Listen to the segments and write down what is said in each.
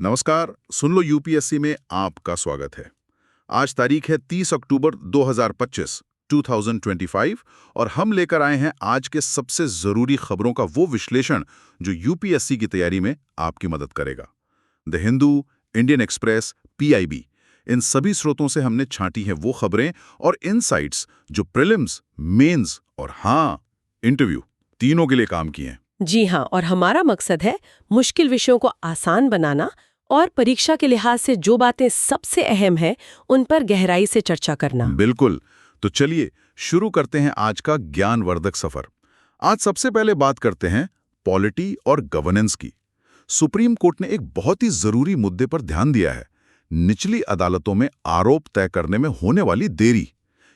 नमस्कार। सुन लो यूपीएससी में आपका स्वागत है। आज तारीख है 30 अक्टूबर 2025 और हम लेकर आए हैं आज के सबसे जरूरी खबरों का वो विश्लेषण जो यूपीएससी की तैयारी में आपकी मदद करेगा। The Hindu, Indian Express, PIB, इन सभी स्रोतों से हमने छांटी हैं वो खबरें और इनसाइट्स जो प्रीलिम्स, मेंस और हाँ, इंटरव्यू तीनों के लिए काम किए हैं। जी हाँ, और हमारा मकसद है मुश्किल विषयों को आसान बनाना और परीक्षा के लिहाज से जो बातें सबसे अहम है उन पर गहराई से चर्चा करना। बिल्कुल। तो चलिए शुरू करते हैं आज का ज्ञानवर्धक सफर। आज सबसे पहले बात करते हैं पॉलिटी और गवर्नेंस की। सुप्रीम कोर्ट ने एक बहुत ही जरूरी मुद्दे पर ध्यान दिया है, निचली अदालतों में आरोप तय करने में होने वाली देरी।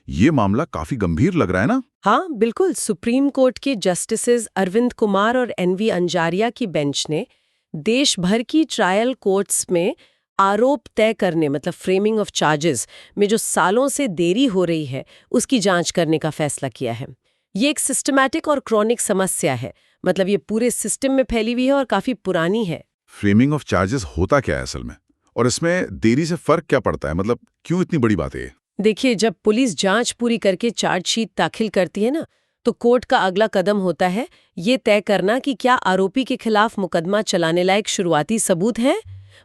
ये मामला काफी गंभीर लग रहा है ना? हाँ बिल्कुल, सुप्रीम कोर्ट के जस्टिसेस अरविंद कुमार और एनवी अंजारिया की बेंच ने देश भर की ट्रायल कोर्ट्स में आरोप तय करने मतलब फ्रेमिंग ऑफ चार्जेस में जो सालों से देरी हो रही है उसकी जांच करने का फैसला किया है। ये एक सिस्टमैटिक और क्रॉनिक समस्या है, मतलब ये पूरे सिस्टम में फैली हुई है और काफी पुरानी है। फ्रेमिंग ऑफ चार्जेस होता क्या है असल में, और इसमें देरी से फर्क क्या पड़ता है? मतलब क्यों इतनी बड़ी बात है ये? देखिए, जब पुलिस जांच पूरी करके चार्जशीट दाखिल करती है ना, तो कोर्ट का अगला कदम होता है ये तय करना कि क्या आरोपी के खिलाफ मुकदमा चलाने लायक शुरुआती सबूत हैं,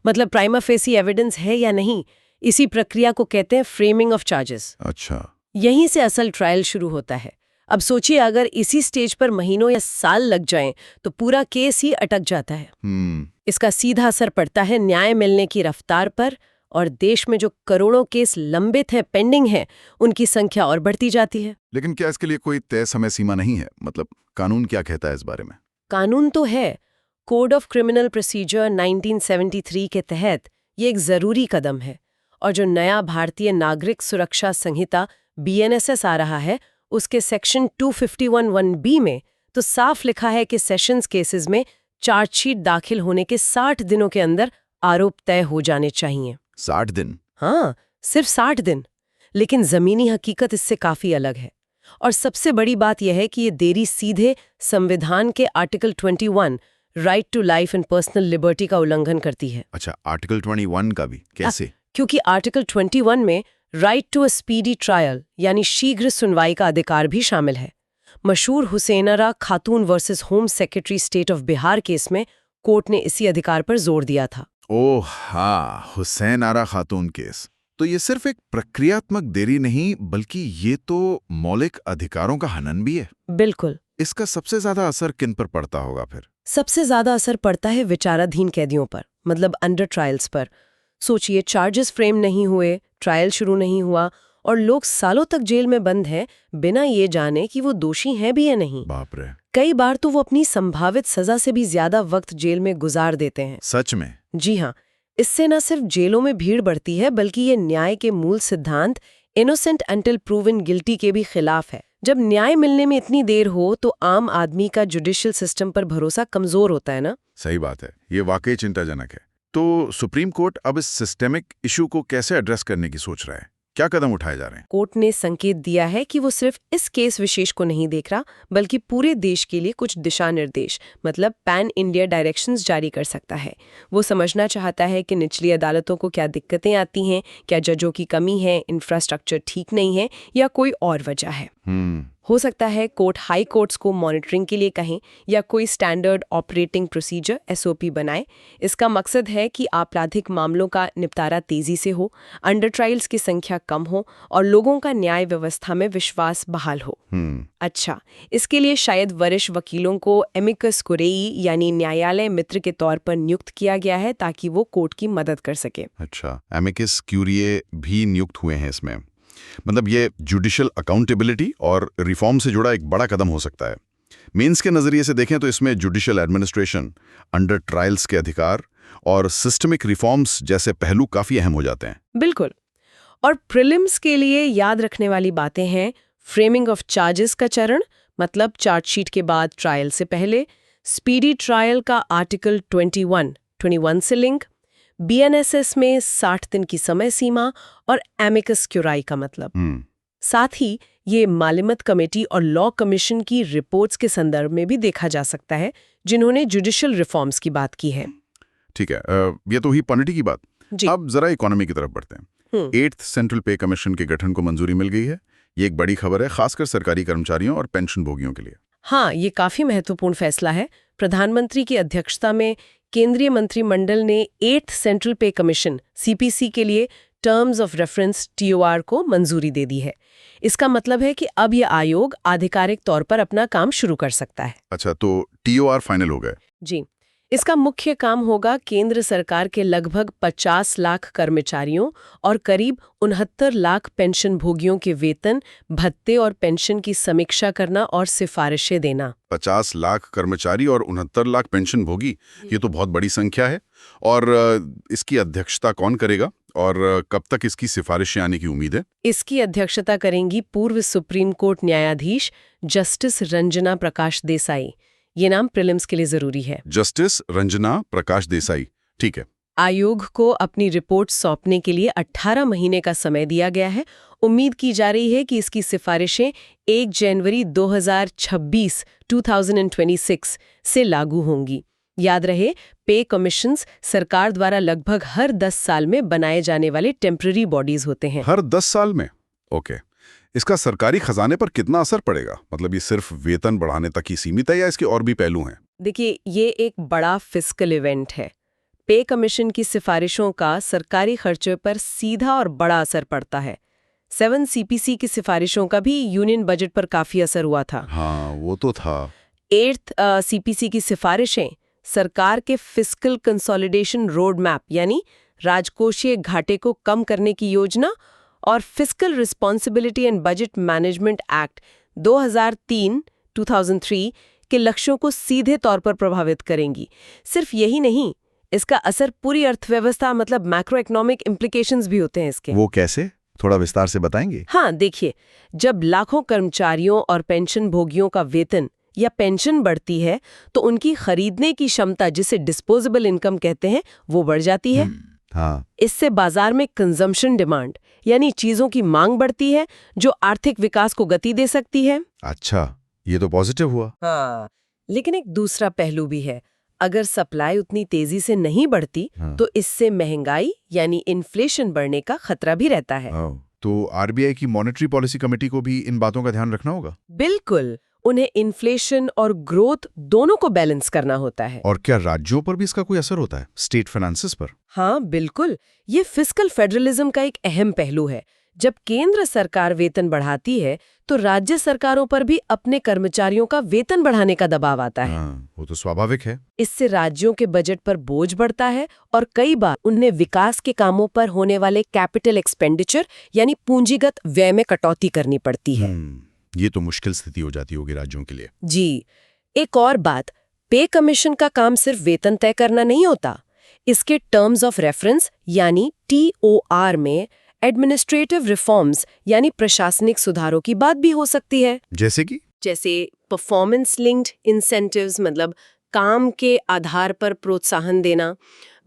मतलब प्राइमा फेसी एविडेंस है या नहीं। इसी प्रक्रिया को कहते हैं फ्रेमिंग ऑफ चार्जेस। अच्छा। यहीं से असल ट्रायल शुरू होता है। अब सोचिए, अगर इसी स्टेज पर महीनों या साल लग जाएं तो पूरा केस ही अटक जाता है। इसका सीधा असर पड़ता है न्याय मिलने की रफ्तार पर, और देश में जो करोड़ों केस लंबित हैं, पेंडिंग हैं, उनकी संख्या और बढ़ती जाती है। लेकिन क्या इसके लिए कोई तय समय सीमा नहीं है? मतलब कानून क्या कहता है इस बारे में? कानून तो है। कोड ऑफ क्रिमिनल प्रोसीजर 1973 के तहत ये एक जरूरी कदम है, और जो नया भारतीय नागरिक सुरक्षा संहिता BNSS आ रहा है उसके सेक्शन 251(1)B में तो साफ लिखा है कि सेशंस केसेस में चार्जशीट दाखिल होने के 60 दिनों के अंदर आरोप तय हो जाने चाहिए। 60 दिन? हाँ, सिर्फ 60 दिन। लेकिन जमीनी हकीकत इससे काफी अलग है, और सबसे बड़ी बात यह है कि ये देरी सीधे संविधान के article 21 right to life and personal liberty का उल्लंघन करती है। अच्छा, आर्टिकल 21 का भी? कैसे? क्योंकि आर्टिकल 21 में right to a speedy trial यानी शीघ्र सुनवाई का अधिकार भी शामिल है। मशहूर हुसैनरा खातून versus home secretary state of Bihar case में कोर्ट ने इसी अधिकार पर जोर दिया था। ओह हाँ, हुसैन आरा खातून केस। तो ये सिर्फ एक प्रक्रियात्मक देरी नहीं बल्कि ये तो मौलिक अधिकारों का हनन भी है। बिल्कुल। इसका सबसे ज्यादा असर किन पर पड़ता होगा फिर? सबसे ज्यादा असर पड़ता है विचाराधीन कैदियों पर, मतलब अंडर ट्रायल्स पर। सोचिए, चार्जेस फ्रेम नहीं हुए, ट्रायल शुरू नहीं हुआ और लोग सालों तक जेल में बंद हैं बिना ये जाने कि वो दोषी हैं भी या नहीं। बाप रे। कई बार तो वो अपनी संभावित सजा से भी ज्यादा वक्त जेल में गुजार देते हैं। सच में? जी हाँ। इससे न सिर्फ जेलों में भीड़ बढ़ती है बल्कि ये न्याय के मूल सिद्धांत इनोसेंट अंटिल प्रूवन गिल्टी के भी खिलाफ है। जब न्याय मिलने में इतनी देर हो तो आम आदमी का जुडिशियल सिस्टम पर भरोसा कमजोर होता है ना। सही बात है, ये वाकई चिंताजनक है। तो सुप्रीम कोर्ट अब इस सिस्टेमिक इशू को कैसे एड्रेस करने की सोच रहा है? क्या कदम उठाए जा रहे हैं? कोर्ट ने संकेत दिया है कि वो सिर्फ इस केस विशेष को नहीं देख रहा बल्कि पूरे देश के लिए कुछ दिशा निर्देश मतलब पैन इंडिया डायरेक्शंस जारी कर सकता है। वो समझना चाहता है कि निचली अदालतों को क्या दिक्कतें आती हैं, क्या जजों की कमी है, इंफ्रास्ट्रक्चर ठीक नहीं है या कोई और वजह है। हो सकता है कोर्ट हाई कोर्ट्स को मॉनिटरिंग के लिए कहें या कोई स्टैंडर्ड ऑपरेटिंग प्रोसीजर SOP बनाए। इसका मकसद है कि आपराधिक मामलों का निपटारा तेजी से हो, अंडर ट्रायल्स की संख्या कम हो और लोगों का न्याय व्यवस्था में विश्वास बहाल हो। अच्छा, इसके लिए शायद वरिष्ठ वकीलों को एमिकस कुरेई यानी न्यायालय मित्र के तौर पर नियुक्त किया गया है ताकि वो कोर्ट की मदद कर सके। अच्छा, एमिकस क्यूरिए भी नियुक्त हुए हैं इसमें। मतलब ये जुडिशियल अकाउंटेबिलिटी और रिफॉर्म से जुड़ा एक बड़ा कदम हो सकता है। मेंस के नजरिए से देखें तो इसमें जुडिशियल एडमिनिस्ट्रेशन, अंडर ट्रायल्स के अधिकार और सिस्टमिक रिफॉर्म्स जैसे पहलू काफी अहम हो जाते हैं। बिल्कुल। और प्रीलिम्स के लिए याद रखने वाली बातें हैं फ्रेमिंग ऑफ चार्जेस का चरण, मतलब चार्जशीट के बाद ट्रायल से पहले, स्पीडी ट्रायल का आर्टिकल 21 से लिंक, BNSS में 60 दिन की समय सीमा और एमिकस क्यूराई का मतलब। साथ ही ये मालिमत कमेटी और लॉ कमीशन की रिपोर्ट्स के संदर्भ में भी देखा जा सकता है जिन्होंने जुडिशियल रिफॉर्म्स की बात की है। ठीक है, ये तो हुई पॉलिटी की बात। जी। अब जरा इकोनॉमी की तरफ बढ़ते हैं। 8th सेंट्रल पे कमीशन के गठन को मंजूरी मिल गई है। ये एक बड़ी खबर है, खासकर सरकारी कर्मचारियों और पेंशन भोगियों के लिए। हाँ, ये काफी महत्वपूर्ण फैसला है। प्रधानमंत्री की अध्यक्षता में केंद्रीय मंत्रिमंडल ने 8th सेंट्रल पे कमीशन सीपीसी के लिए टर्म्स ऑफ रेफरेंस टीओआर को मंजूरी दे दी है। इसका मतलब है कि अब ये आयोग आधिकारिक तौर पर अपना काम शुरू कर सकता है। अच्छा, तो टीओआर फाइनल हो गए। जी, इसका मुख्य काम होगा केंद्र सरकार के लगभग 50 लाख कर्मचारियों और करीब 69 लाख पेंशन भोगियों के वेतन, भत्ते और पेंशन की समीक्षा करना और सिफारिशें देना। 50 लाख कर्मचारी और 69 लाख पेंशन भोगी, ये तो बहुत बड़ी संख्या है। और इसकी अध्यक्षता कौन करेगा और कब तक इसकी सिफारिशें आने की उम्मीद है? इसकी अध्यक्षता करेंगी पूर्व सुप्रीम कोर्ट न्यायाधीश जस्टिस रंजना प्रकाश देसाई। ये नाम प्रीलिम्स के लिए जरूरी है। जस्टिस रंजना प्रकाश देसाई, ठीक है। आयोग को अपनी रिपोर्ट सौंपने के लिए 18 महीने का समय दिया गया है। उम्मीद की जा रही है कि इसकी सिफारिशें 1 जनवरी 2026 से लागू होंगी। याद रहे, पे कमीशंस सरकार द्वारा लगभग हर 10 साल में बनाए जाने वाले टेम्पररी बॉडीज होते हैं। हर 10 साल में? ओके। इसका सरकारी खजाने पर कितना असर पड़ेगा? मतलब ये सिर्फ वेतन बढ़ाने तक ही सीमित है या इसके और भी पहलू हैं? देखिए, ये एक बड़ा फिस्कल इवेंट है। पे कमीशन की सिफारिशों का सरकारी खर्चे पर सीधा और बड़ा असर पड़ता है। 7 सीपीसी की सिफारिशों का भी यूनियन बजट पर काफी असर हुआ था। हाँ, वो तो था। 8th सीपीसी की सिफारिशें सरकार के फिस्कल कंसोलिडेशन रोड मैप यानी राजकोषीय घाटे को कम करने की योजना और fiscal responsibility and budget management act 2003 के लक्ष्यों को सीधे तौर पर प्रभावित करेंगी। सिर्फ यही नहीं, इसका असर पूरी अर्थव्यवस्था मतलब मैक्रो इकोनॉमिक इम्प्लीकेशंस भी होते हैं इसके। वो कैसे? थोड़ा विस्तार से बताएंगे? हाँ, देखिए, जब लाखों कर्मचारियों और पेंशन भोगियों का वेतन या पेंशन बढ़ती है तो उनकी खरीदने की क्षमता, जिसे डिस्पोजेबल इनकम कहते हैं, वो बढ़ जाती है। हाँ। इससे बाजार में कंजम्पशन डिमांड यानी चीजों की मांग बढ़ती है, जो आर्थिक विकास को गति दे सकती है। अच्छा, ये तो पॉजिटिव हुआ। हाँ, लेकिन एक दूसरा पहलू भी है। अगर सप्लाई उतनी तेजी से नहीं बढ़ती तो इससे महंगाई यानी इन्फ्लेशन बढ़ने का खतरा भी रहता है। तो आरबीआई की मॉनेटरी पॉलिसी कमेटी को भी इन बातों का ध्यान रखना होगा? बिल्कुल, उन्हें इन्फ्लेशन और ग्रोथ दोनों को बैलेंस करना होता है। और क्या राज्यों पर भी इसका कोई असर होता है, स्टेट फाइनेंसेस पर? हाँ, बिल्कुल। ये फिस्कल फेडरलिज्म का एक अहम पहलू है। जब केंद्र सरकार वेतन बढ़ाती है तो राज्य सरकारों पर भी अपने कर्मचारियों का वेतन बढ़ाने का दबाव आता है। वो तो स्वाभाविक है। इससे राज्यों के बजट पर बोझ बढ़ता है और कई बार उन्हें विकास के कामों पर होने वाले कैपिटल एक्सपेंडिचर यानी पूंजीगत व्यय में कटौती करनी पड़ती है। ये तो मुश्किल स्थिति हो जाती होगी राज्यों के लिए। जी, एक और बात, पे कमीशन का काम सिर्फ वेतन तय करना नहीं होता। इसके टर्म्स ऑफ रेफरेंस यानी टीओआर में एडमिनिस्ट्रेटिव रिफॉर्म्स यानी प्रशासनिक सुधारों की बात भी हो सकती है। जैसे परफॉर्मेंस लिंक्ड इंसेंटिव्स, मतलब काम के आधार पर प्रोत्साहन देना,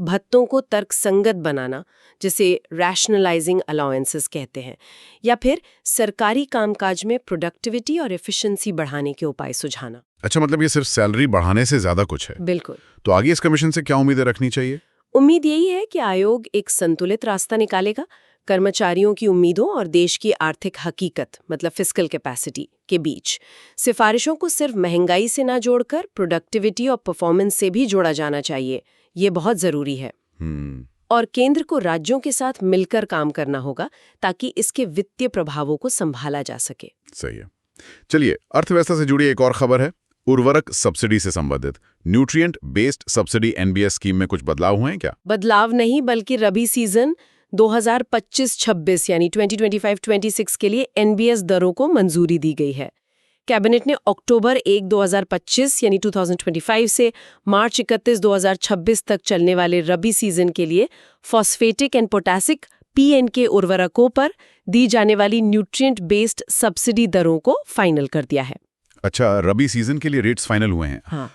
भत्तों को तर्कसंगत बनाना, जिसे रैशनलाइजिंग अलाउंसेस कहते हैं, या फिर सरकारी कामकाज में प्रोडक्टिविटी और एफिशिएंसी बढ़ाने के उपाय सुझाना। अच्छा, मतलब ये सिर्फ सैलरी बढ़ाने से ज्यादा कुछ है? बिल्कुल। तो आगे इस कमीशन से क्या उम्मीदें रखनी चाहिए? उम्मीद यही है कि आयोग एक संतुलित रास्ता निकालेगा, कर्मचारियों की उम्मीदों और देश की आर्थिक हकीकत मतलब फिस्कल कैपेसिटी के बीच। सिफारिशों को सिर्फ महंगाई से ना जोड़कर प्रोडक्टिविटी और परफॉर्मेंस से भी जोड़ा जाना चाहिए। ये बहुत जरूरी है। और केंद्र को राज्यों के साथ मिलकर काम करना होगा ताकि इसके वित्तीय प्रभावों को संभाला जा सके। सही है। चलिए, अर्थव्यवस्था से जुड़ी एक और खबर है, उर्वरक सब्सिडी से संबंधित। Nutrient based subsidy NBS scheme में कुछ बदलाव हुए हैं क्या? बदलाव नहीं, बल्कि रबी सीजन 2025-26 यानी 2025-26 के लिए एनबीएस दरों को मंजूरी दी गई है। कैबिनेट ने अक्टूबर 1, 2025 यानी 2025 से मार्च 31, 2026 तक चलने वाले रबी सीजन के लिए फॉस्फेटिक एंड पोटासिक पीएनके उर्वरकों पर दी जाने वाली न्यूट्रिएंट बेस्ड सब्सिडी दरों को फाइनल कर दिया है। अच्छा, रबी सीजन के लिए रेट्स फाइनल हुए हैं। हाँ।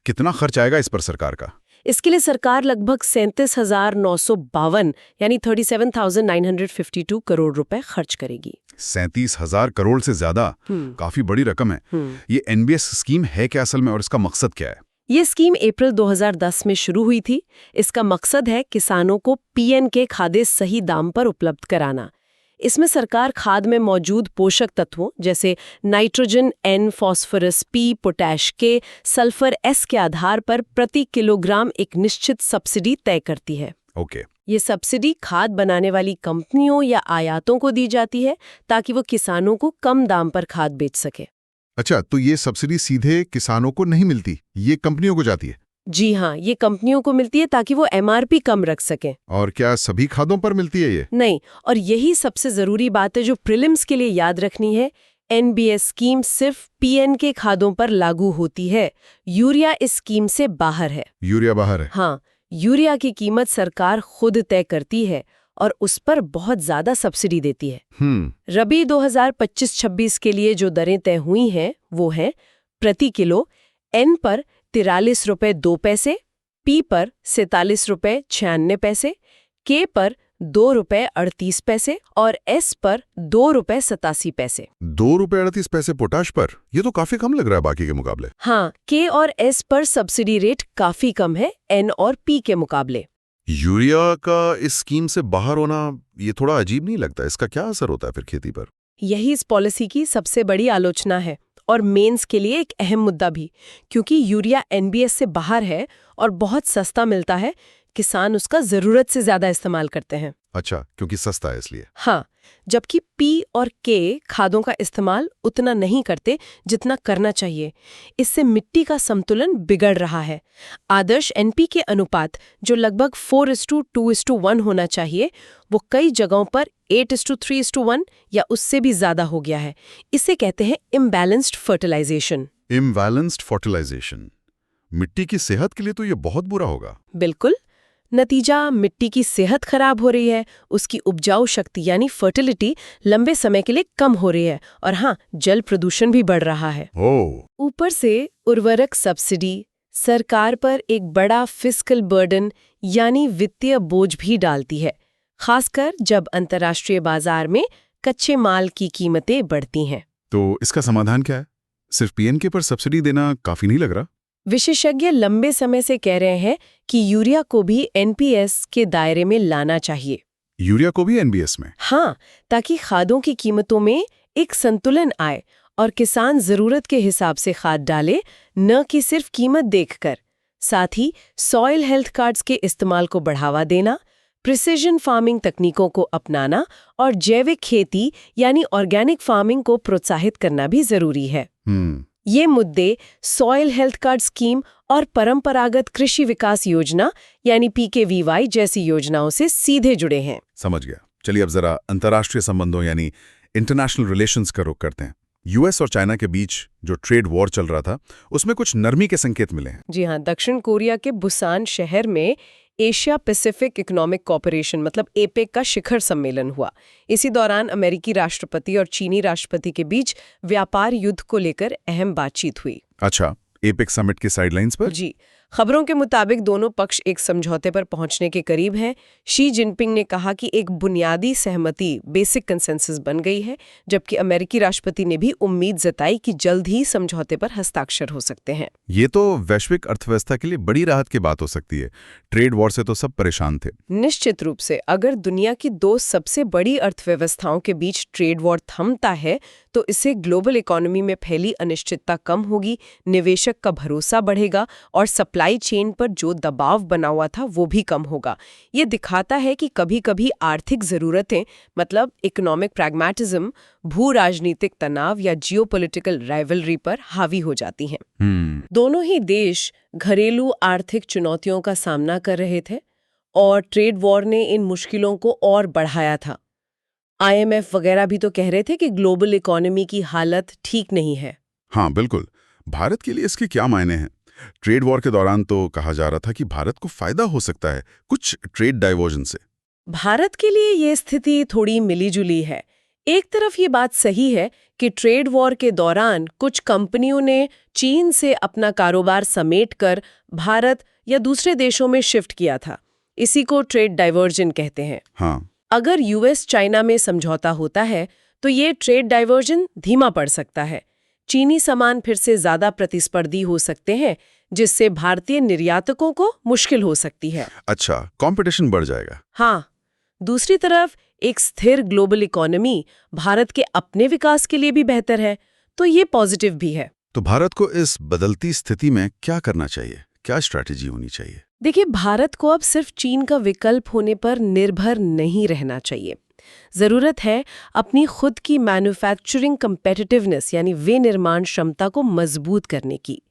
कितना खर्च आएगा इस पर सरकार का? इसके लिए सरकार लगभग 37,952 यानी 37,952 करोड़ रुपए खर्च करेगी। 37,000 करोड़ से ज्यादा, काफी बड़ी रकम है। ये एनबीएस स्कीम है क्या असल में, और इसका मकसद क्या है? ये स्कीम अप्रैल 2010 में शुरू हुई थी। इसका मकसद है किसानों को पीएन के खाद्य सही दाम पर उपलब्ध कराना। इसमें सरकार खाद में मौजूद पोषक तत्वों जैसे nitrogen N, phosphorus P, potash K, sulphur S के आधार पर प्रति किलोग्राम एक निश्चित सब्सिडी तय करती है। ओके। ये सब्सिडी खाद बनाने वाली कंपनियों या आयातों को दी जाती है ताकि वो किसानों को कम दाम पर खाद बेच सके। अच्छा, तो ये सब्सिडी सीधे किसानों को नहीं मिलती, ये कंपनियों को जाती है? जी हाँ, ये कंपनियों को मिलती है ताकि वो MRP कम रख सकें। और क्या सभी खादों पर मिलती है ये? नहीं, और यही सबसे जरूरी बात है जो प्रीलिम्स के लिए याद रखनी है। NBS स्कीम सिर्फ पीएन के खादों पर लागू होती है। यूरिया इस स्कीम से बाहर है। यूरिया बाहर है? हाँ, यूरिया की कीमत सरकार खुद तय करती है और उस पर बहुत ज्यादा सब्सिडी देती है। रबी 2025-26 के लिए जो दरें तय हुई हैं वो हैं प्रति किलो N पर 43 रुपए 2 पैसे, P पर 47 रुपए 96 पैसे, K पर 2 रुपए 38 पैसे और S पर 2 रुपए 87 पैसे। 2 रुपए 38 पैसे पोटाश पर? ये तो काफी कम लग रहा है बाकी के मुकाबले। हाँ, K और S पर सब्सिडी रेट काफी कम है N और P के मुकाबले। यूरिया का इस स्कीम से बाहर होना ये थोड़ा अजीब नहीं लगता? इसका क्या असर होता है फिर खेती पर? यही इस पॉलिसी की सबसे बड़ी आलोचना है और मेंस के लिए एक अहम मुद्दा भी, क्योंकि यूरिया NBS से बाहर है और बहुत सस्ता मिलता है। किसान उसका जरूरत से ज्यादा इस्तेमाल करते हैं। अच्छा, क्योंकि सस्ता है इसलिए। हाँ, जबकि P और K खादों का इस्तेमाल उतना नहीं करते जितना करना चाहिए। इससे मिट्टी का संतुलन बिगड़ रहा है। आदर्श NP के अनुपात जो लगभग 4:2:1 होना चाहिए, वो कई जगहों पर 8:3:1 या उससे भी ज्यादा हो गया है। इसे कहते हैं इम्बैलेंस्ड फर्टिलाइजेशन। Imbalanced fertilisation. मिट्टी की सेहत के लिए तो ये बहुत बुरा होगा। बिल्कुल। नतीजा, मिट्टी की सेहत खराब हो रही है, उसकी उपजाऊ शक्ति यानी फर्टिलिटी लंबे समय के लिए कम हो रही है और हाँ, जल प्रदूषण भी बढ़ रहा है। ऊपर से उर्वरक सब्सिडी सरकार पर एक बड़ा फिस्कल बर्डन यानी वित्तीय बोझ भी डालती है, खासकर जब अंतर्राष्ट्रीय बाजार में कच्चे माल की कीमतें बढ़ती हैं। तो इसका समाधान क्या है? सिर्फ पीएनके पर सब्सिडी देना काफी नहीं लग रहा? विशेषज्ञ लंबे समय से कह रहे हैं कि यूरिया को भी NPS के दायरे में लाना चाहिए। यूरिया को भी NBS में? हाँ, ताकि खादों की कीमतों में एक संतुलन आए और किसान जरूरत के हिसाब से खाद डाले, न कि सिर्फ कीमत देखकर। साथ ही सॉइल हेल्थ कार्ड्स के इस्तेमाल को बढ़ावा देना, प्रिसिजन फार्मिंग तकनीकों को अपनाना और जैविक खेती यानी ऑर्गेनिक फार्मिंग को प्रोत्साहित करना भी जरूरी है। ये मुद्दे सॉइल हेल्थ कार्ड स्कीम और परंपरागत कृषि विकास योजना यानी PKVY जैसी योजनाओं से सीधे जुड़े हैं। समझ गया। चलिए अब जरा अंतर्राष्ट्रीय संबंधों यानी इंटरनेशनल रिलेशंस का रुख करते हैं। US और चाइना के बीच जो ट्रेड वॉर चल रहा था, उसमें कुछ नरमी के संकेत मिले हैं। जी हाँ, दक्षिण कोरिया के बुसान शहर में एशिया पैसिफिक इकोनॉमिक कॉर्पोरेशन मतलब APEC का शिखर सम्मेलन हुआ। इसी दौरान अमेरिकी राष्ट्रपति और चीनी राष्ट्रपति के बीच व्यापार युद्ध को लेकर अहम बातचीत हुई। अच्छा, APEC समिट के साइडलाइंस पर? जी, खबरों के मुताबिक दोनों पक्ष एक समझौते पर पहुंचने के करीब हैं। शी जिनपिंग ने कहा कि एक बुनियादी सहमति बेसिक कंसेंसस बन गई है, जबकि अमेरिकी राष्ट्रपति ने भी उम्मीद जताई कि जल्द ही समझौते पर हस्ताक्षर हो सकते हैं। ये तो वैश्विक अर्थव्यवस्था के लिए बड़ी राहत की बात हो सकती है। ट्रेड वॉर से तो सब परेशान थे। निश्चित रूप से, अगर दुनिया की दो सबसे बड़ी अर्थव्यवस्थाओं के बीच ट्रेड वॉर थमता है तो इससे ग्लोबल इकोनॉमी में फैली अनिश्चितता कम होगी, निवेशक का भरोसा बढ़ेगा और सप्लाई चेन पर जो दबाव बना हुआ था वो भी कम होगा। ये दिखाता है कि कभी-कभी आर्थिक जरूरतें मतलब इकोनॉमिक प्रैग्मैटिज्म भू राजनीतिक तनाव या जियोपॉलिटिकल राइवलरी पर हावी हो जाती हैं। दोनों ही देश घरेलू आर्थिक चुनौतियों का सामना कर रहे थे और ट्रेड वॉर ने इन मुश्किलों को और बढ़ाया था। IMF वगैरह भी तो कह रहे थे कि ग्लोबल इकोनॉमी की हालत ठीक नहीं है। हाँ बिल्कुल। भारत के लिए इसके क्या मायने हैं? ट्रेड वॉर के दौरान तो कहा जा रहा था कि भारत को फायदा हो सकता है कुछ ट्रेड डाइवर्जन से। भारत के लिए ये स्थिति थोड़ी मिली-जुली है। एक तरफ ये बात सही है कि ट्रेड वॉर के दौरान कुछ कंपनियों ने चीन से अपना कारोबार समेटकर भारत या दूसरे देशों में शिफ्ट किया था। इसी को ट्रेड डाइवर्जन कहते हैं। हाँ। अगर US चाइना में समझौता होता है तो ये ट्रेड डाइवर्जन धीमा पड़ सकता है। चीनी सामान फिर से ज्यादा प्रतिस्पर्धी हो सकते हैं, जिससे भारतीय निर्यातकों को मुश्किल हो सकती है। अच्छा, कंपटीशन बढ़ जाएगा। हाँ, दूसरी तरफ एक स्थिर ग्लोबल इकोनॉमी भारत के अपने विकास के लिए भी बेहतर है, तो ये पॉजिटिव भी है। तो भारत को इस बदलती स्थिति में क्या करना चाहिए? क्या स्ट्रैटेजी होनी चाहिए? देखिए, भारत को अब सिर्फ चीन का विकल्प होने पर निर्भर नहीं रहना चाहिए। जरूरत है अपनी खुद की मैन्युफैक्चरिंग कम्पेटिटिवनेस यानी विनिर्माण क्षमता को मजबूत करने की।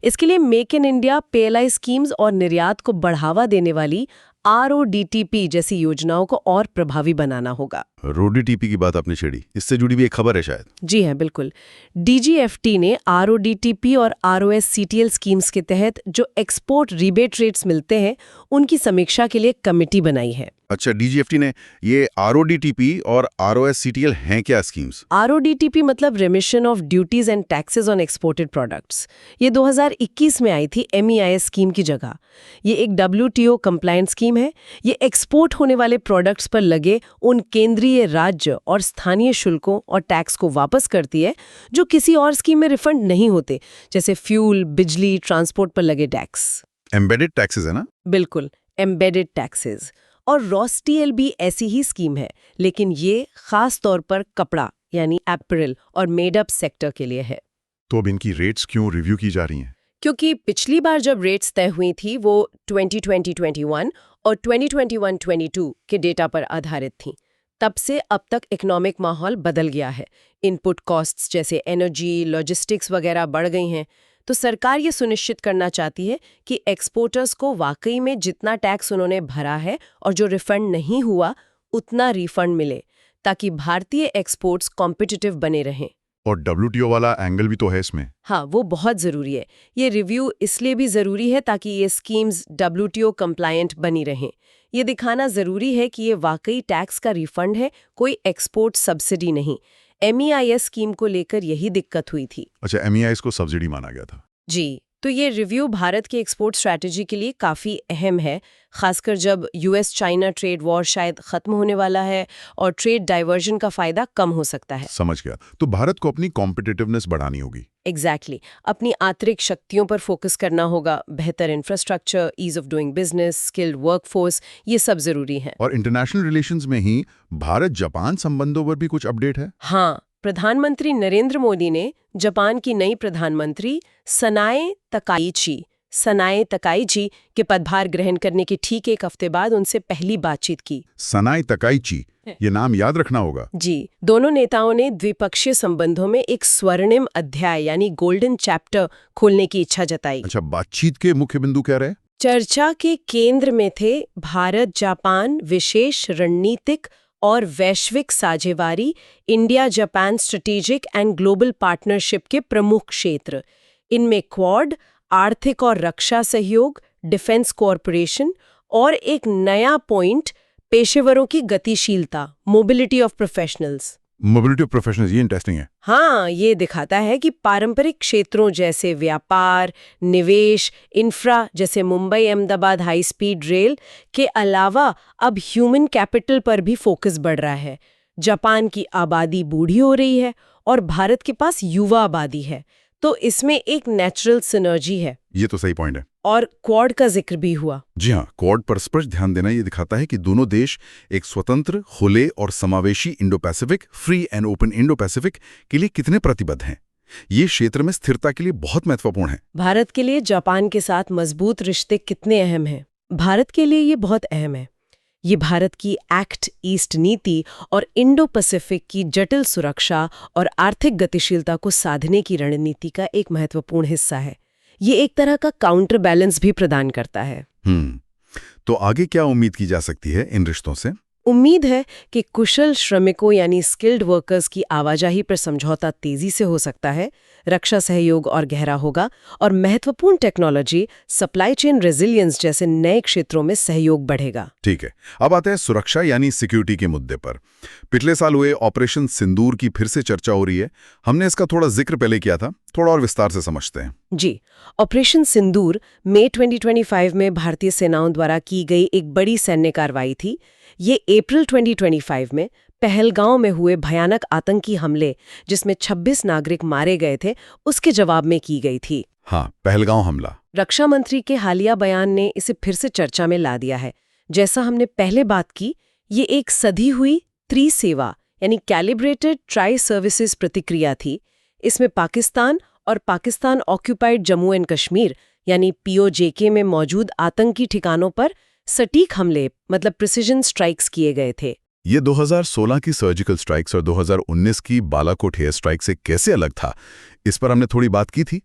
इसके लिए make in India, PLI schemes और निर्यात को बढ़ावा देने वाली RODTP जैसी योजनाओं को और प्रभावी बनाना होगा। RODTP की बात आपने छेड़ी, इससे जुड़ी भी एक खबर है शायद। जी हाँ, बिल्कुल। DGFT ने RODTP और ROSCTL स्कीम्स के तहत जो एक्सपोर्ट रिबेट रेट्स मिलते हैं, उनकी समीक्षा के लिए कमेटी बनाई है। अच्छा, DGFT ने ये RODTP और ROSCTL हैं क्या स्कीम्स? RODTP मतलब remission of duties and taxes on exported products. ये 2021 में आई थी MEIS स्कीम की जगह। ये एक WTO कंप्लायंट स्कीम है। ये एक्सपोर्ट होने वाले प्रोडक्ट्स पर लगे उन केंद्रीय, राज्य और स्थानीय शुल्कों और टैक्स को वापस करती है जो किसी और स्कीम में रिफंड नहीं होते, जैसे फ्यूल, बिजली, ट्रांसपोर्ट पर लगे टैक्स। एम्बेडेड टैक्सेस है ना? बिल्कुल, एम्बेडेड टैक्सेस। और ROSTL भी ऐसी ही स्कीम है, लेकिन ये खास तौर पर कपड़ा यानी एपरल और मेडअप सेक्टर के लिए है। तो अब इनकी रेट्स क्यों रिव्यू की जा रही हैं? क्योंकि पिछली बार जब रेट्स तय हुई थी वो 2020-21 और 2021-22 के डेटा पर आधारित थी। तब से अब तक इकोनॉमिक माहौल बदल गया है। इनपुट कॉस्ट्स जैसे एनर्जी, लॉजिस्टिक्स वगैरह बढ़ गई हैं। तो सरकार ये सुनिश्चित करना चाहती है कि एक्सपोर्टर्स को वाकई में जितना टैक्स उन्होंने भरा है और जो रिफंड नहीं हुआ उतना रिफंड मिले, ताकि भारतीय एक्सपोर्ट्स कॉम्पिटिटिव बने रहें। और WTO वाला एंगल भी तो है इसमें। हाँ, वो बहुत ज़रूरी है। ये रिव्यू इसलिए भी ज़रूरी है ताकि ये स्कीम्स WTO कंप्लायंट बनी रहें। ये दिखाना ज़रूरी है कि ये वाकई टैक्स का रिफंड है, कोई एक्सपोर्ट सब्सिडी नहीं। MEIS स्कीम को लेकर यही दिक्कत हुई थी। अच्छा, MEIS को सब्सिडी माना गया था। जी, तो ये रिव्यू भारत की एक्सपोर्ट स्ट्रैटेजी के लिए काफ़ी अहम है, खासकर जब US-चाइना ट्रेड वॉर शायद खत्म होने वाला है और ट्रेड डाइवर्जन का फायदा कम हो सकता है। समझ गया। तो भारत को अपनी कॉम्पिटिटिवनेस बढ़ानी होगी। एग्जैक्टली, अपनी आंतरिक शक्तियों पर फोकस करना होगा। बेहतर infrastructure, ease of doing business, skilled workforce, ये सब जरूरी है। और इंटरनेशनल रिलेशंस में ही भारत-जापान संबंधों पर भी कुछ अपडेट है? हाँ, प्रधानमंत्री नरेंद्र मोदी ने जापान की नई प्रधानमंत्री सनाए तकाइची के पदभार ग्रहण करने के ठीक एक हफ्ते बाद उनसे पहली बातचीत की। सनाए तकाइची, ये नाम याद रखना होगा। जी, दोनों नेताओं ने द्विपक्षीय संबंधों में एक स्वर्णिम अध्याय यानी गोल्डन चैप्टर खोलने की इच्छा जताई। अच्छा, बातचीत के मुख्य बिंदु क्या रहे? चर्चा के केंद्र में थे भारत जापान विशेष रणनीतिक और वैश्विक साझेदारी, India Japan strategic and global partnership के प्रमुख क्षेत्र। इनमें क्वाड, आर्थिक और रक्षा सहयोग, डिफेंस कोऑपरेशन और एक नया पॉइंट, पेशेवरों की गतिशीलता, mobility of professionals. Mobility of professionals, ये इंटरेस्टिंग है। हाँ, ये दिखाता है कि पारंपरिक क्षेत्रों जैसे व्यापार, निवेश, इंफ्रा जैसे Mumbai Ahmedabad high speed rail के अलावा अब ह्यूमन कैपिटल पर भी फोकस बढ़ रहा है। जापान की आबादी बूढ़ी हो रही है और भारत के पास युवा आबादी है, तो इसमें एक नेचुरल सिनर्जी है। ये तो सही पॉइंट है। और क्वाड का जिक्र भी हुआ। जी हाँ, क्वाड पर स्पष्ट ध्यान देना ये दिखाता है कि दोनों देश एक स्वतंत्र, खुले और समावेशी Indo Pacific, free and open Indo Pacific के लिए कितने प्रतिबद्ध हैं। ये क्षेत्र में स्थिरता के लिए बहुत महत्वपूर्ण है। भारत के लिए जापान के साथ मजबूत रिश्ते कितने अहम हैं? भारत के लिए ये बहुत अहम है। ये भारत की एक्ट ईस्ट नीति और इंडो पैसिफिक की जटिल सुरक्षा और आर्थिक गतिशीलता को साधने की रणनीति का एक महत्वपूर्ण हिस्सा है। ये एक तरह का काउंटर बैलेंस भी प्रदान करता है। तो आगे क्या उम्मीद की जा सकती है इन रिश्तों से? उम्मीद है कि कुशल श्रमिकों यानी स्किल्ड वर्कर्स की आवाजाही पर समझौता तेजी से हो सकता है, रक्षा सहयोग और गहरा होगा और महत्वपूर्ण टेक्नोलॉजी, सप्लाई चेन रेजिलियंस जैसे नए क्षेत्रों में सहयोग बढ़ेगा। ठीक है, अब आते हैं सुरक्षा यानी सिक्योरिटी के मुद्दे पर। पिछले साल हुए ऑपरेशन सिंदूर की फिर से चर्चा हो रही है। हमने इसका थोड़ा जिक्र पहले किया था, थोड़ा और विस्तार से समझते हैं। जी, ऑपरेशन सिंदूर मई 2025 में भारतीय सेनाओं द्वारा की गई एक बड़ी सैन्य कार्रवाई थी। ये अप्रैल 2025 में पहलगांव में हुए भयानक आतंकी हमले जिसमें 26 नागरिक मारे गए थे, उसके जवाब में की गई थी। हाँ, पहलगांव हमला। रक्षा मंत्री के हालिया बयान ने इसे फिर से चर्चा में ला दिया है। जैसा हमने पहले बात की, ये एक सधी हुई त्रिसेवा यानी कैलिब्रेटेड ट्राई सर्विसेज प्रतिक्रिया थी। इसमें पाकिस्तान और पाकिस्तान ऑक्यूपाइड जम्मू एंड कश्मीर यानी POJK में मौजूद आतंकी ठिकानों पर सटीक हमले मतलब प्रिसिजन स्ट्राइक्स किए गए थे। ये 2016 की सर्जिकल स्ट्राइक्स और 2019 की बालाकोट एयर स्ट्राइक से कैसे अलग था, इस पर हमने थोड़ी बात की थी।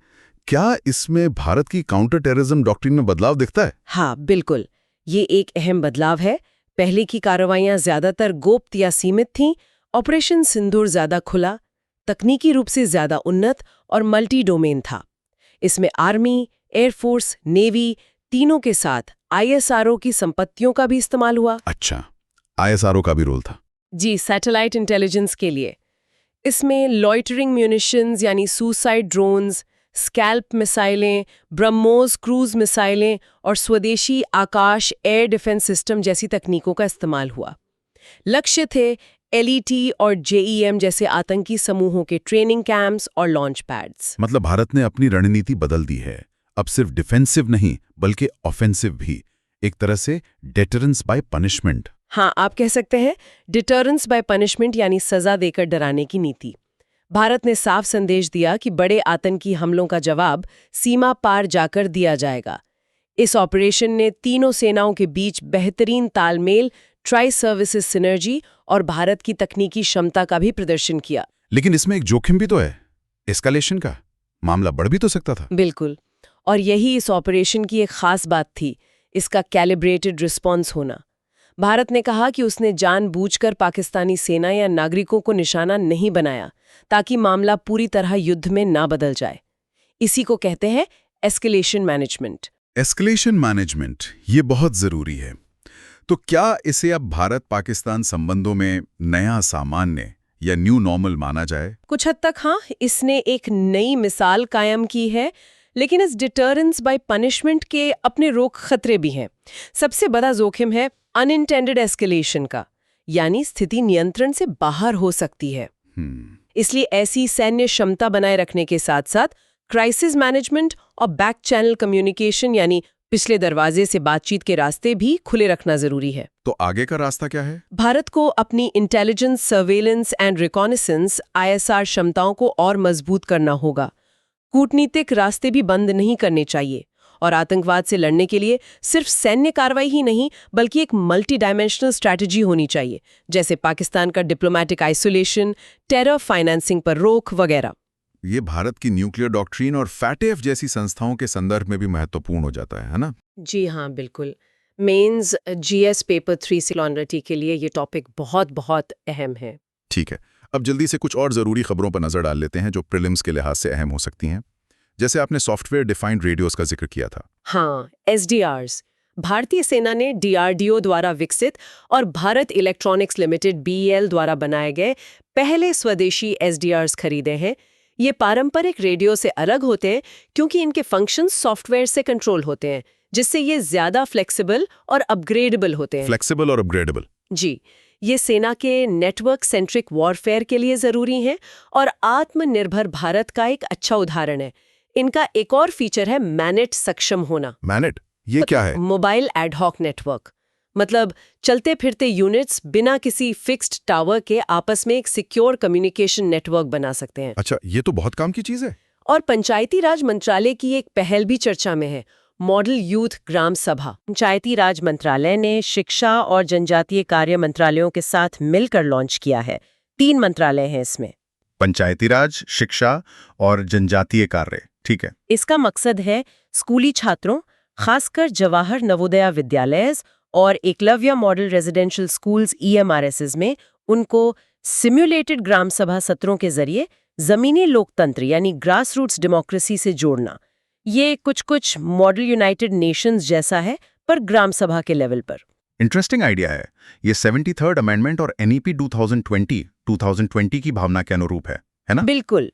क्या इसमें भारत की काउंटर टेररिज्म डॉक्ट्रिन में बदलाव दिखता है? हाँ, बिल्कुल। ये एक अहम बदलाव है। पहले की कार्रवाइयां ज्यादातर गोप्त या सीमित थीं। ऑपरेशन सिंदूर ज्यादा खुला, तकनीकी रूप से ज्यादा उन्नत और मल्टी डोमेन था। इसमें आर्मी, एयरफोर्स, नेवी तीनों के साथ ISRO की संपत्तियों का भी इस्तेमाल हुआ। अच्छा, ISRO का भी रोल था। जी, सैटेलाइट इंटेलिजेंस के लिए। इसमें लॉइटरिंग म्यूनिशंस यानी सुसाइड ड्रोन्स, स्कैल्प मिसाइलें, ब्रह्मोस क्रूज मिसाइलें और स्वदेशी आकाश एयर डिफेंस सिस्टम जैसी तकनीकों का इस्तेमाल हुआ। लक्ष्य थे LET और JEM जैसे आतंकी समूहों के ट्रेनिंग कैंप्स और लॉन्च पैड्स। मतलब भारत ने अपनी रणनीति बदल दी है। अब सिर्फ डिफेंसिव नहीं बल्कि ऑफेंसिव भी, एक तरह से डेटरेंस बाय पनिशमेंट। हाँ, आप कह सकते हैं डिटरेंस बाय पनिशमेंट यानी सजा देकर डराने की नीति। भारत ने साफ संदेश दिया कि बड़े आतंकी हमलों का जवाब सीमा पार जाकर दिया जाएगा। इस ऑपरेशन ने तीनों सेनाओं के बीच बेहतरीन तालमेल, ट्राई सर्विसेज सिनर्जी और भारत की तकनीकी क्षमता का भी प्रदर्शन किया। लेकिन इसमें एक जोखिम भी तो है, एस्केलेशन का। मामला बढ़ भी तो सकता था। बिल्कुल, और यही इस ऑपरेशन की एक खास बात थी, इसका कैलिब्रेटेड रिस्पॉन्स होना। भारत ने कहा कि उसने जानबूझकर पाकिस्तानी सेना या नागरिकों को निशाना नहीं बनाया ताकि मामला पूरी तरह युद्ध में ना बदल जाए। इसी को कहते हैं एस्केलेशन मैनेजमेंट। एस्केलेशन मैनेजमेंट, ये बहुत जरूरी है। तो क्या इसे अब भारत पाकिस्तान संबंधों में नया सामान्य या न्यू नॉर्मल माना जाए? कुछ हद तक हाँ, इसने एक नई मिसाल कायम की है, लेकिन इस डिटरेंस बाय पनिशमेंट के अपने रोक खतरे भी हैं। सबसे बड़ा जोखिम है अनइंटेंडेड एस्केलेशन का, यानी स्थिति नियंत्रण से बाहर हो सकती है। इसलिए ऐसी सैन्य क्षमता बनाए रखने के साथ साथ क्राइसिस मैनेजमेंट और बैक चैनल कम्युनिकेशन यानी पिछले दरवाजे से बातचीत के रास्ते भी खुले रखना जरूरी है। तो आगे का रास्ता क्या है? भारत को अपनी intelligence, surveillance and reconnaissance ISR क्षमताओं को और मजबूत करना होगा। कूटनीतिक रास्ते भी बंद नहीं करने चाहिए और आतंकवाद से लड़ने के लिए सिर्फ सैन्य कार्रवाई ही नहीं बल्कि एक मल्टी डायमेंशनल स्ट्रैटेजी होनी चाहिए, जैसे पाकिस्तान का डिप्लोमेटिक आइसोलेशन, टेरर फाइनेंसिंग पर रोक वगैरह। ये भारत की न्यूक्लियर डॉक्ट्रिन और FATF जैसी संस्थाओं के संदर्भ में भी महत्वपूर्ण हो जाता है ना? जी हाँ, बिल्कुल। मेंस GS पेपर 3 से लॉन्ड्रिटी के लिए ये टॉपिक बहुत बहुत अहम है। ठीक है, अब जल्दी से कुछ और ज़रूरी खबरों पर नज़र डाल लेते हैं जो प्रीलिम्स के लिहाज से अहम हो सकती हैं। जैसे आपने सॉफ्टवेयर डिफाइंड रेडियोस का जिक्र किया था। हाँ, SDRs। भारतीय सेना ने DRDO द्वारा विकसित और भारत इलेक्ट्रॉनिक्स लिमिटेड BEL द्वारा बनाए गए पहले स्वदेशी SDRs खरीदे हैं। ये पारंपरिक रेडियो से अलग होते हैं क्योंकि इनके फंक्शंस सॉफ्टवेयर से कंट्रोल होते हैं, जिससे ये ज्यादा फ्लेक्सिबल और अपग्रेडेबल होते हैं। फ्लेक्सिबल और अपग्रेडेबल। जी, ये सेना के नेटवर्क सेंट्रिक वॉरफेयर के लिए जरूरी हैं और आत्मनिर्भर भारत का एक अच्छा उदाहरण है। इनका एक और फीचर है मैनेट सक्षम होना। मैनेट, ये क्या है? मोबाइल एडहॉक नेटवर्क, मतलब चलते फिरते यूनिट्स बिना किसी फिक्स्ड टावर के आपस में एक सिक्योर कम्युनिकेशन नेटवर्क बना सकते हैं। अच्छा, ये तो बहुत काम की चीज है। और पंचायती राज मंत्रालय की एक पहल भी चर्चा में है, मॉडल यूथ ग्राम सभा। पंचायती राज मंत्रालय ने शिक्षा और जनजातीय कार्य मंत्रालयों के साथ मिलकर लॉन्च किया है। 3 मंत्रालय हैं इसमें। पंचायती राज, शिक्षा और जनजातीय कार्य, ठीक है। इसका मकसद है स्कूली छात्रों, खासकर जवाहर नवोदया विद्यालय और Eklavya model residential schools EMRSs में उनको सिम्युलेटेड ग्राम सभा सत्रों के जरिए जमीनी लोकतंत्र यानी ग्रास रूट्स डेमोक्रेसी से जोड़ना। ये कुछ मॉडल यूनाइटेड नेशंस जैसा है पर ग्राम सभा के लेवल पर। इंटरेस्टिंग आइडिया है। ये 73rd अमेंडमेंट और NEP 2020 की भावना के अनुरूप है ना? बिल्कुल।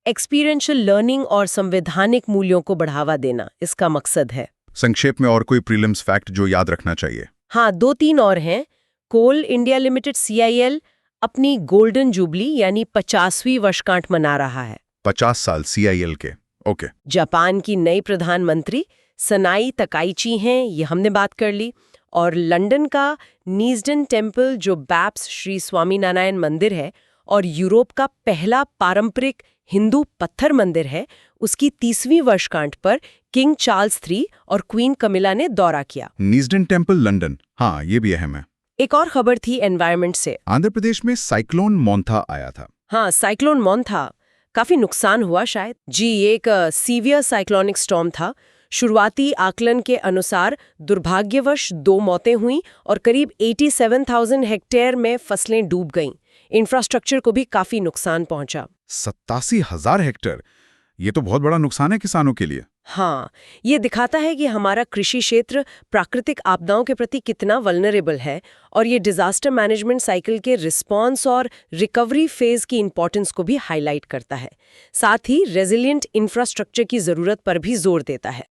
एक्सपीरियंशियल लर्निंग और संवैधानिक मूल्यों को बढ़ावा देना इसका मकसद है। संक्षेप में और कोई प्रीलिम्स फैक्ट जो याद रखना चाहिए? हाँ, 2-3 और हैं। कोल इंडिया लिमिटेड CIL अपनी गोल्डन जुबली यानी 50वीं वर्षगांठ मना रहा है। 50 साल CIL के। ओके। जापान की नई प्रधानमंत्री सनाई तकाइची हैं, ये हमने बात कर ली। और लंदन का नीजडन टेम्पल जो बैप्स श्री स्वामीनारायण मंदिर है और यूरोप का पहला पारंपरिक हिंदू पत्थर मंदिर है, उसकी 30वीं वर्षगांठ पर किंग चार्ल्स III और क्वीन कमिला ने दौरा किया। नीजडन टेम्पल लंदन, हाँ ये भी अहम है। एक और खबर थी एनवायरनमेंट से। आंध्र प्रदेश में साइक्लोन मोंथा आया था। हाँ, साइक्लोन मोंथा, काफी नुकसान हुआ शायद। जी, एक सीवियर साइक्लोनिक स्टॉर्म था। शुरुआती आकलन के अनुसार दुर्भाग्यवश 2 मौतें हुईं और करीब 87,000 हेक्टेयर में फसलें डूब गईं। इंफ्रास्ट्रक्चर को भी काफी नुकसान पहुंचा। 87,000 हेक्टेयर, ये तो बहुत बड़ा नुकसान है किसानों के लिए। हाँ, ये दिखाता है कि हमारा कृषि क्षेत्र प्राकृतिक आपदाओं के प्रति कितना वल्नरेबल है और ये डिजास्टर मैनेजमेंट साइकिल के रिस्पॉन्स और रिकवरी फेज की इंपॉर्टेंस को भी हाईलाइट करता है। साथ ही रेजिलिएंट इंफ्रास्ट्रक्चर की जरूरत पर भी जोर देता है।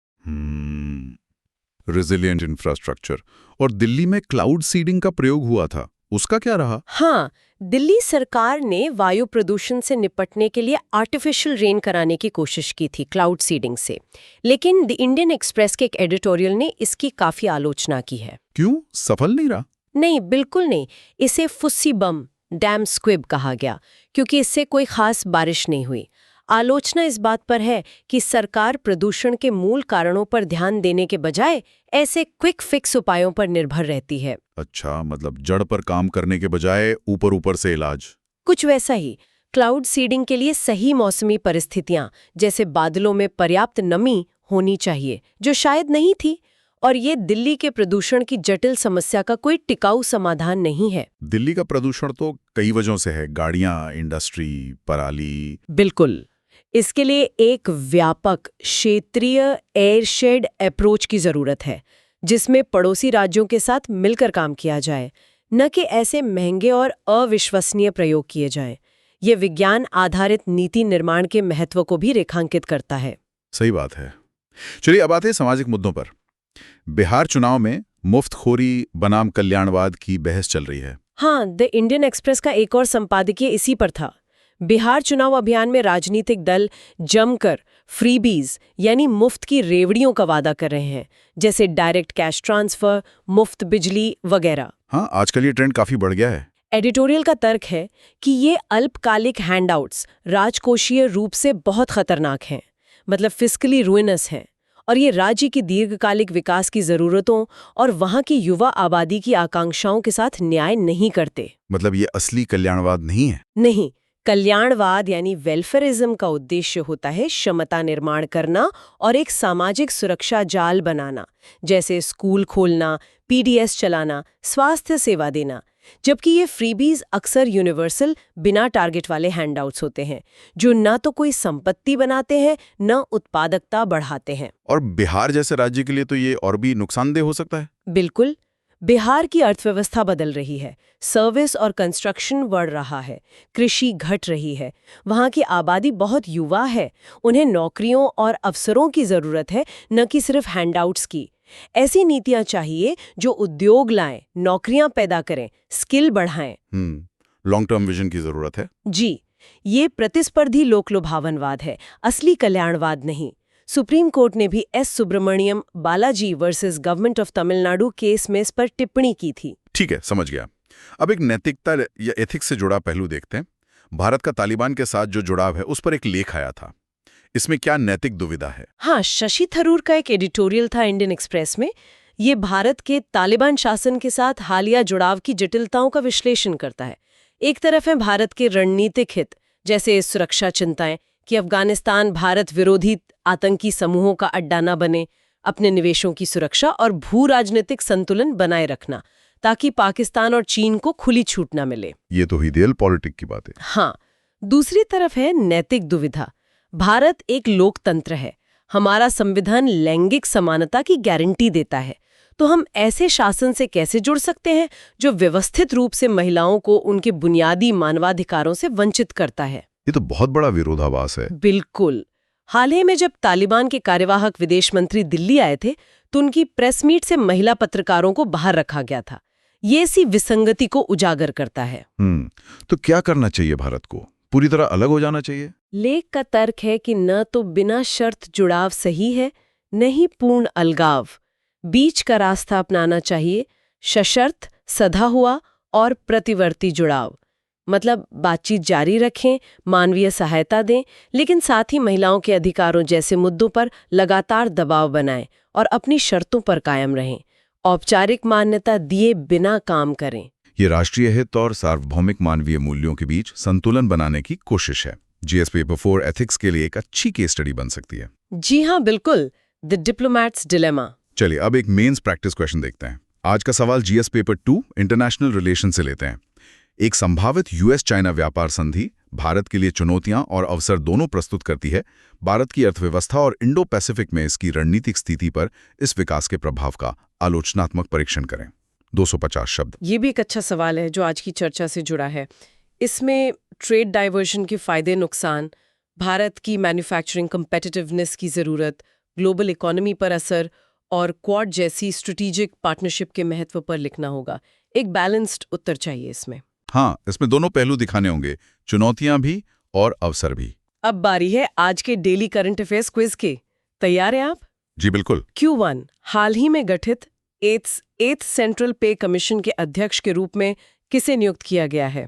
Resilient infrastructure. और दिल्ली में क्लाउड सीडिंग का प्रयोग हुआ था, उसका क्या रहा? हाँ, दिल्ली सरकार ने वायु प्रदूषण से निपटने के लिए आर्टिफिशियल रेन कराने की कोशिश की थी क्लाउड सीडिंग से, लेकिन द इंडियन एक्सप्रेस के एक एडिटोरियल ने इसकी काफी आलोचना की है। क्यों, सफल नहीं रहा? नहीं, बिल्कुल नहीं। इसे फुस्सी बम डैम स्क्विब कहा गया क्योंकि इससे कोई खास बारिश नहीं हुई। आलोचना इस बात पर है कि सरकार प्रदूषण के मूल कारणों पर ध्यान देने के बजाय ऐसे क्विक फिक्स उपायों पर निर्भर रहती है। अच्छा, मतलब जड़ पर काम करने के बजाय ऊपर ऊपर से इलाज। कुछ वैसा ही। क्लाउड सीडिंग के लिए सही मौसमी परिस्थितियां, जैसे बादलों में पर्याप्त नमी होनी चाहिए, जो शायद नहीं थी। और ये दिल्ली के प्रदूषण की जटिल समस्या का कोई टिकाऊ समाधान नहीं है। दिल्ली का प्रदूषण तो कई वजहों से है, गाड़ियां, इंडस्ट्री, पराली। बिल्कुल। इसके लिए एक व्यापक क्षेत्रीय एयरशेड अप्रोच की जरूरत है, जिसमें पड़ोसी राज्यों के साथ मिलकर काम किया जाए, न कि ऐसे महंगे और अविश्वसनीय प्रयोग किए जाएं। ये विज्ञान आधारित नीति निर्माण के महत्व को भी रेखांकित करता है। सही बात है। चलिए अब आते हैं सामाजिक मुद्दों पर। बिहार चुनाव में मुफ्तखोरी बनाम कल्याणवाद की बहस चल रही है। हाँ, द इंडियन एक्सप्रेस का एक और संपादकीय इसी पर था। बिहार चुनाव अभियान में राजनीतिक दल जमकर फ्रीबीज यानी मुफ्त की रेवड़ियों का वादा कर रहे हैं, जैसे डायरेक्ट कैश ट्रांसफर, मुफ्त बिजली वगैरह। हाँ, आजकल ये ट्रेंड काफी बढ़ गया है। एडिटोरियल का तर्क है कि ये अल्पकालिक हैंडआउट्स राजकोषीय रूप से बहुत खतरनाक हैं, मतलब फिस्कली रुइनस हैं, और ये राज्य की दीर्घकालिक विकास की जरूरतों और वहाँ की युवा आबादी की आकांक्षाओं के साथ न्याय नहीं करते। मतलब ये असली कल्याणवाद नहीं है। नहीं, कल्याणवाद यानी वेलफेयरिज्म का उद्देश्य होता है क्षमता निर्माण करना और एक सामाजिक सुरक्षा जाल बनाना, जैसे स्कूल खोलना, PDS चलाना, स्वास्थ्य सेवा देना। जबकि ये फ्रीबीज अक्सर यूनिवर्सल बिना टारगेट वाले हैंडआउट्स होते हैं, जो न तो कोई संपत्ति बनाते हैं न उत्पादकता बढ़ाते हैं। और बिहार जैसे राज्य के लिए तो ये और भी नुकसानदेह हो सकता है। बिल्कुल। बिहार की अर्थव्यवस्था बदल रही है, सर्विस और कंस्ट्रक्शन बढ़ रहा है, कृषि घट रही है, वहाँ की आबादी बहुत युवा है, उन्हें नौकरियों और अवसरों की जरूरत है, न कि सिर्फ हैंडआउट्स की। ऐसी नीतियां चाहिए जो उद्योग लाएं, नौकरियां पैदा करें, स्किल बढ़ाएं। लॉन्ग टर्म विजन की जरूरत है। जी, ये प्रतिस्पर्धी लोकलुभावनवाद है, असली कल्याणवाद नहीं। सुप्रीम कोर्ट ने भी S Subramaniam Balaji versus government of Tamil Nadu case में इस पर टिप्पणी की थी। ठीक है, समझ गया। अब एक नैतिकता या एथिक्स से जुड़ा पहलू देखते हैं। भारत का तालिबान के साथ जो जुड़ाव है, उस पर एक लेख आया था। इसमें क्या नैतिक दुविधा है? हाँ, शशि थरूर का एक एडिटोरियल था इंडियन एक्सप्रेस में। ये भारत के तालिबान शासन के साथ हालिया जुड़ाव की जटिलताओं का विश्लेषण करता है। एक तरफ है भारत के रणनीतिक हित, जैसे सुरक्षा चिंताएं कि अफगानिस्तान भारत विरोधी आतंकी समूहों का अड्डा न बने, अपने निवेशों की सुरक्षा और भू राजनीतिक संतुलन बनाए रखना, ताकि पाकिस्तान और चीन को खुली छूट न मिले। ये तो ही रियल पॉलिटिक की बात है। हाँ, दूसरी तरफ है नैतिक दुविधा। भारत एक लोकतंत्र है, हमारा संविधान लैंगिक समानता की गारंटी देता है, तो हम ऐसे शासन से कैसे जुड़ सकते हैं जो व्यवस्थित रूप से महिलाओं को उनके बुनियादी मानवाधिकारों से वंचित करता है? ये तो बहुत बड़ा विरोधाभास है। बिल्कुल। हाल ही में जब तालिबान के कार्यवाहक विदेश मंत्री दिल्ली आए थे, तो उनकी प्रेस मीट से महिला पत्रकारों को बाहर रखा गया था। ये इसी विसंगति को उजागर करता है। तो क्या करना चाहिए भारत को? पूरी तरह अलग हो जाना चाहिए? लेख का तर्क है कि न तो बिना शर्त जुड़ाव सही है, न ही पूर्ण अलगाव। बीच का रास्ता अपनाना चाहिए, सशर्त, सधा हुआ और प्रतिवर्ती जुड़ाव। मतलब बातचीत जारी रखें, मानवीय सहायता दें, लेकिन साथ ही महिलाओं के अधिकारों जैसे मुद्दों पर लगातार दबाव बनाएं और अपनी शर्तों पर कायम रहें। औपचारिक मान्यता दिए बिना काम करें। ये राष्ट्रीय हित और सार्वभौमिक मानवीय मूल्यों के बीच संतुलन बनाने की कोशिश है। जीएस पेपर 4 एथिक्स के लिए एक अच्छी केस स्टडी बन सकती है। जी हाँ, बिल्कुल, द डिप्लोमैट्स डिलेमा। चलिए अब एक मेंस प्रैक्टिस क्वेश्चन देखते हैं। आज का सवाल जीएस पेपर 2 इंटरनेशनल रिलेशन से लेते हैं। एक संभावित यूएस चाइना व्यापार संधि भारत के लिए चुनौतियां और अवसर दोनों प्रस्तुत करती है। भारत की अर्थव्यवस्था और इंडो पैसिफिक में इसकी रणनीतिक स्थिति पर इस विकास के प्रभाव का आलोचनात्मक परीक्षण करें। 250 शब्द। ये भी एक अच्छा सवाल है जो आज की चर्चा से जुड़ा है। इसमें ट्रेड डाइवर्जन के फायदे नुकसान, भारत की मैन्युफैक्चरिंग कम्पिटिटिवनेस की ज़रूरत, ग्लोबल इकोनॉमी पर असर और क्वाड जैसी स्ट्रेटेजिक पार्टनरशिप के महत्व पर लिखना होगा। एक बैलेंस्ड उत्तर चाहिए इसमें। हाँ, इसमें दोनों पहलू दिखाने होंगे, चुनौतियां भी और अवसर भी। अब बारी है आज के डेली करंट अफेयर्स क्विज की। तैयार हैं आप? जी बिल्कुल। Q1 हाल ही में गठित 8th सेंट्रल पे कमीशन के अध्यक्ष के रूप में किसे नियुक्त किया गया है?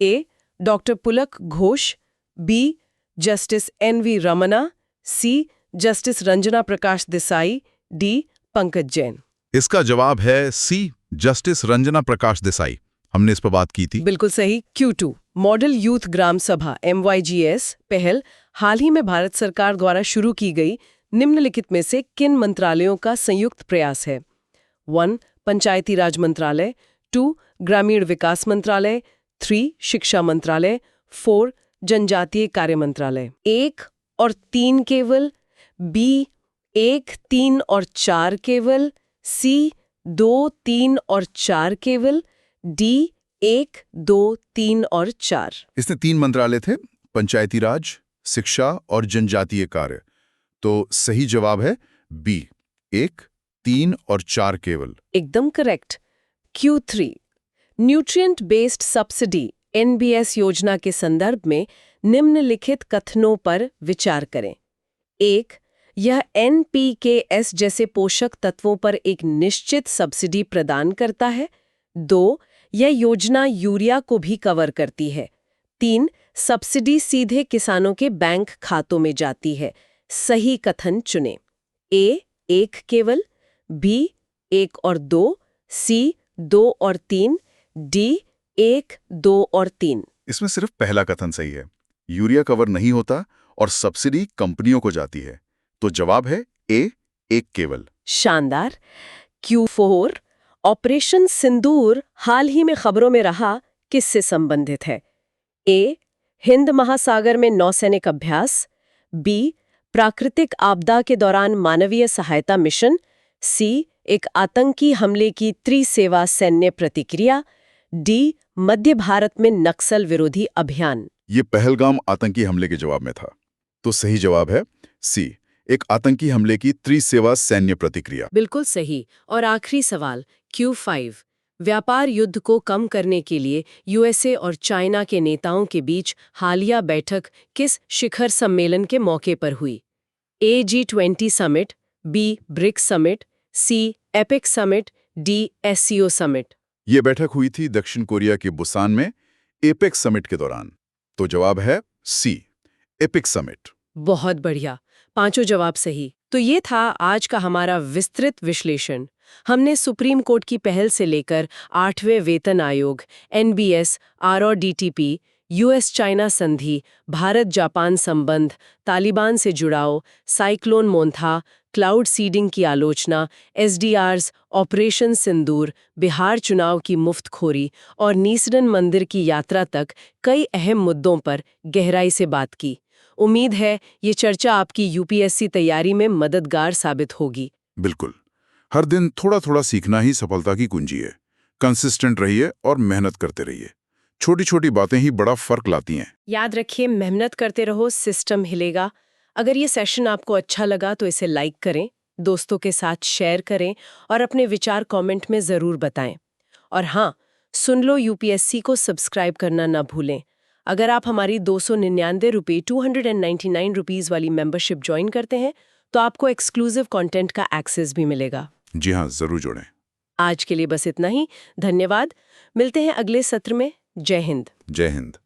A. Doctor Pulak Ghosh, B. Justice NV Ramana, C. Justice Ranjana Prakash Desai, D. Pankaj Jain. इसका जवाब है सी, जस्टिस रंजना प्रकाश देसाई। हमने इस पर बात की थी। बिल्कुल सही। Q2 मॉडल यूथ ग्राम सभा MYGS पहल हाल ही में भारत सरकार द्वारा शुरू की गई निम्नलिखित में से किन मंत्रालयों का संयुक्त प्रयास है? 1. पंचायती राज मंत्रालय, 2. ग्रामीण विकास मंत्रालय, 3. शिक्षा मंत्रालय, 4. जनजातीय कार्य मंत्रालय। 1 और 3 केवल, B 1, 3 और 4 केवल, C 2, 3 और 4 केवल, D 1, 2, 3 और 4। इसमें 3 मंत्रालय थे, पंचायती राज, शिक्षा और जनजातीय कार्य। तो सही जवाब है बी, 1, 3 और 4 केवल। एकदम correct. Q3 nutrient based subsidy NBS योजना के संदर्भ में निम्नलिखित कथनों पर विचार करें। 1. यह NPKS जैसे पोषक तत्वों पर एक निश्चित सब्सिडी प्रदान करता है। 2. यह योजना यूरिया को भी कवर करती है। 3. सब्सिडी सीधे किसानों के बैंक खातों में जाती है। सही कथन चुनें। A 1 केवल, B 1 और 2, C 2 और 3, D 1, 2 और 3। इसमें सिर्फ पहला कथन सही है। यूरिया कवर नहीं होता और सब्सिडी कंपनियों को जाती है। तो जवाब है ए, 1 केवल। शानदार। Q4 ऑपरेशन सिंदूर हाल ही में खबरों में रहा, किससे संबंधित है? A. हिंद महासागर में नौसैनिक अभ्यास, B. प्राकृतिक आपदा के दौरान मानवीय सहायता मिशन, C. एक आतंकी हमले की त्रिसेवा सैन्य प्रतिक्रिया, D. मध्य भारत में नक्सल विरोधी अभियान। ये पहलगाम आतंकी हमले के जवाब में था। तो सही जवाब है सी, एक आतंकी हमले की त्रिसेवा सैन्य प्रतिक्रिया। बिल्कुल सही। और आखिरी सवाल Q5 व्यापार युद्ध को कम करने के लिए USA और चाइना के नेताओं के बीच हालिया बैठक किस शिखर सम्मेलन के मौके पर हुई? A. G20 summit, B. BRICS summit, C. APEC summit, D. SCO summit. ये बैठक हुई थी दक्षिण कोरिया के बुसान में एपेक्स समिट के दौरान। तो जवाब है सी, एपिक समिट। बहुत बढ़िया, पांचों जवाब सही। तो ये था आज का हमारा विस्तृत विश्लेषण। हमने सुप्रीम कोर्ट की पहल से लेकर 8वें वेतन आयोग, NBS, RODTP, US चाइना संधि, भारत जापान संबंध, तालिबान से जुड़ाव, साइक्लोन मोन्था, क्लाउड सीडिंग की आलोचना, SDRs, ऑपरेशन सिंदूर, बिहार चुनाव की मुफ्तखोरी और नीसरन मंदिर की यात्रा तक कई अहम मुद्दों पर गहराई से बात की। उम्मीद है ये चर्चा आपकी UPSC तैयारी में मददगार साबित होगी। बिल्कुल। हर दिन थोड़ा थोड़ा सीखना ही सफलता की कुंजी है। कंसिस्टेंट रहिए और मेहनत करते रहिए। छोटी छोटी बातें ही बड़ा फर्क लाती हैं। याद रखिए, मेहनत करते रहो, सिस्टम हिलेगा। अगर ये सेशन आपको अच्छा लगा तो इसे लाइक करें, दोस्तों के साथ शेयर करें और अपने विचार कमेंट में ज़रूर बताएं। और हाँ, सुन लो यूपीएससी को सब्सक्राइब करना ना भूलें। अगर आप हमारी 299 रुपये 299 रुपीज़ वाली मेंबरशिप ज्वाइन करते हैं तो आपको एक्सक्लूसिव कंटेंट का एक्सेस भी मिलेगा। जी हाँ, जरूर जोड़ें। आज के लिए बस इतना ही। धन्यवाद। मिलते हैं अगले सत्र में। जय हिंद। जय हिंद।